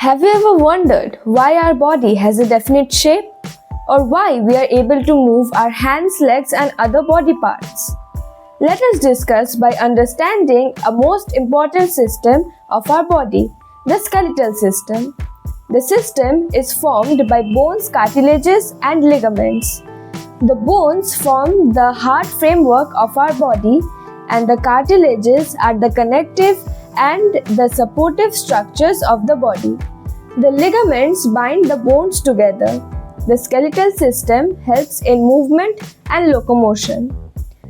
Have you ever wondered why our body has a definite shape? Or why we are able to move our hands, legs, and other body parts? Let us discuss by understanding a most important system of our body, the skeletal system. The system is formed by bones, cartilages, and ligaments. The bones form the hard framework of our body, and the cartilages are the connective and the supportive structures of the body. The ligaments bind the bones together. The skeletal system helps in movement and locomotion.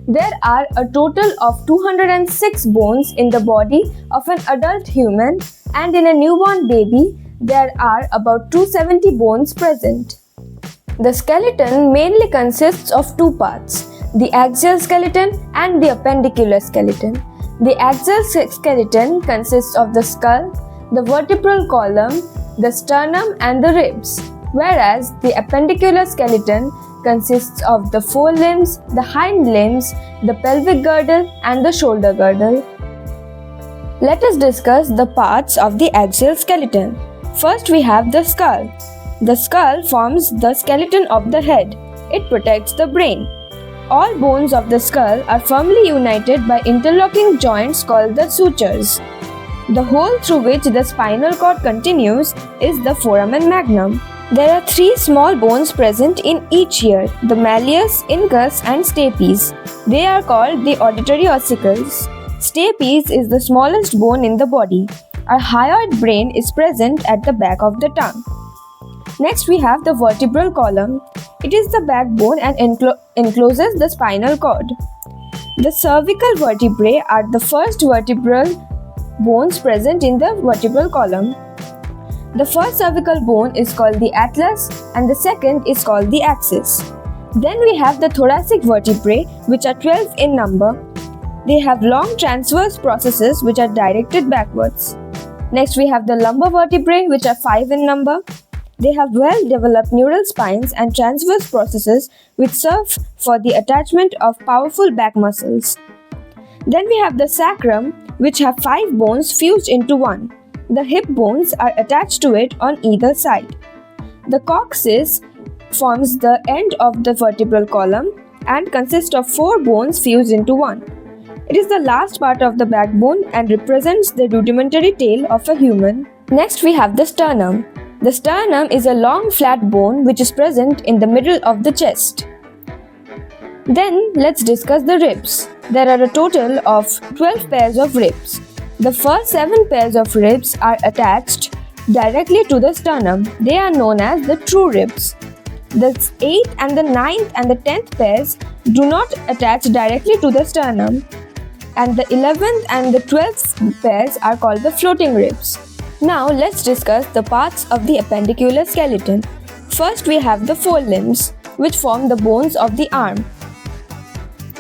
There are a total of 206 bones in the body of an adult human, and in a newborn baby, there are about 270 bones present. The skeleton mainly consists of two parts, the axial skeleton and the appendicular skeleton. The axial skeleton consists of the skull, the vertebral column, the sternum and the ribs, whereas the appendicular skeleton consists of the forelimbs, the hind limbs, the pelvic girdle and the shoulder girdle. Let us discuss the parts of the axial skeleton. First we have the skull. The skull forms the skeleton of the head. It protects the brain. All bones of the skull are firmly united by interlocking joints called the sutures. The hole through which the spinal cord continues is the foramen magnum. There are three small bones present in each ear, the malleus, incus and stapes. They are called the auditory ossicles. Stapes is the smallest bone in the body. A hyoid brain is present at the back of the tongue. Next we have the vertebral column. It is the backbone and encloses the spinal cord. The cervical vertebrae are the first vertebral bones present in the vertebral column. The first cervical bone is called the atlas and the second is called the axis. Then we have the thoracic vertebrae, which are 12 in number. They have long transverse processes which are directed backwards. Next we have the lumbar vertebrae, which are 5 in number. They have well-developed neural spines and transverse processes which serve for the attachment of powerful back muscles. Then we have the sacrum, which have 5 bones fused into one. The hip bones are attached to it on either side. The coccyx forms the end of the vertebral column and consists of 4 bones fused into one. It is the last part of the backbone and represents the rudimentary tail of a human. Next we have the sternum. The sternum is a long flat bone which is present in the middle of the chest. Then let's discuss the ribs. There are a total of 12 pairs of ribs. The first 7 pairs of ribs are attached directly to the sternum. They are known as the true ribs. The 8th and the 9th and the 10th pairs do not attach directly to the sternum, and the 11th and the 12th pairs are called the floating ribs. Now let's discuss the parts of the appendicular skeleton. First we have the forelimbs, which form the bones of the arm.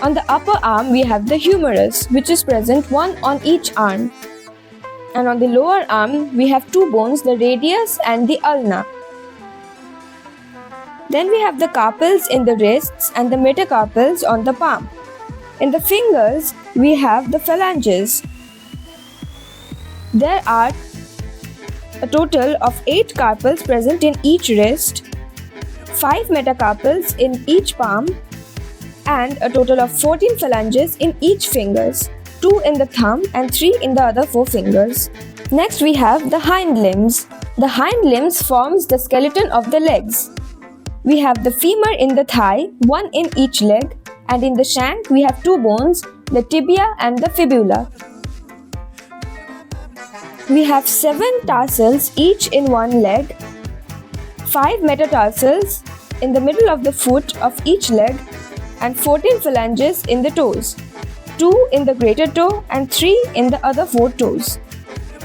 On the upper arm we have the humerus, which is present one on each arm. And on the lower arm we have 2 bones, the radius and the ulna. Then we have the carpals in the wrists and the metacarpals on the palm. In the fingers we have the phalanges. There are a total of 8 carpals present in each wrist, 5 metacarpals in each palm, and a total of 14 phalanges in each fingers, 2 in the thumb and 3 in the other 4 fingers. Next we have the hind limbs. The hind limbs forms the skeleton of the legs. We have the femur in the thigh, 1 in each leg, and in the shank we have 2 bones, the tibia and the fibula. We have 7 tarsals each in one leg, 5 metatarsals in the middle of the foot of each leg, and 14 phalanges in the toes, 2 in the greater toe and 3 in the other 4 toes.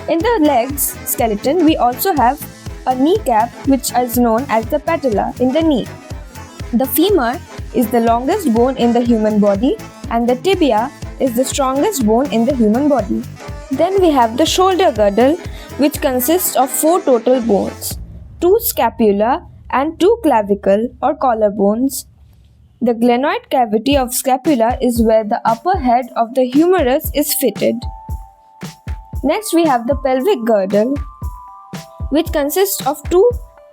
In the legs skeleton we also have a kneecap, which is known as the patella in the knee. The femur is the longest bone in the human body and the tibia is the strongest bone in the human body. Then we have the shoulder girdle, which consists of 4 total bones, 2 scapula and 2 clavicle or collarbones. The glenoid cavity of scapula is where the upper head of the humerus is fitted. Next we have the pelvic girdle. which consists of two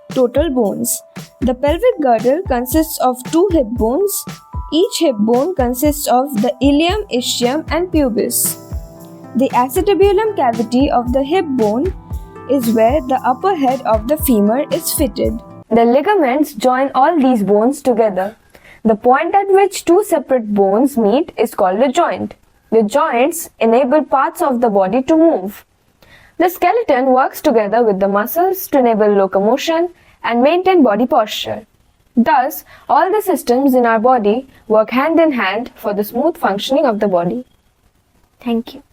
total bones. The pelvic girdle consists of two hip bones. Each hip bone consists of the ilium, ischium, and pubis. The acetabulum cavity of the hip bone is where the upper head of the femur is fitted. The ligaments join all these bones together. The point at which two separate bones meet is called a joint. The joints enable parts of the body to move. The skeleton works together with the muscles to enable locomotion and maintain body posture. Thus, all the systems in our body work hand in hand for the smooth functioning of the body. Thank you.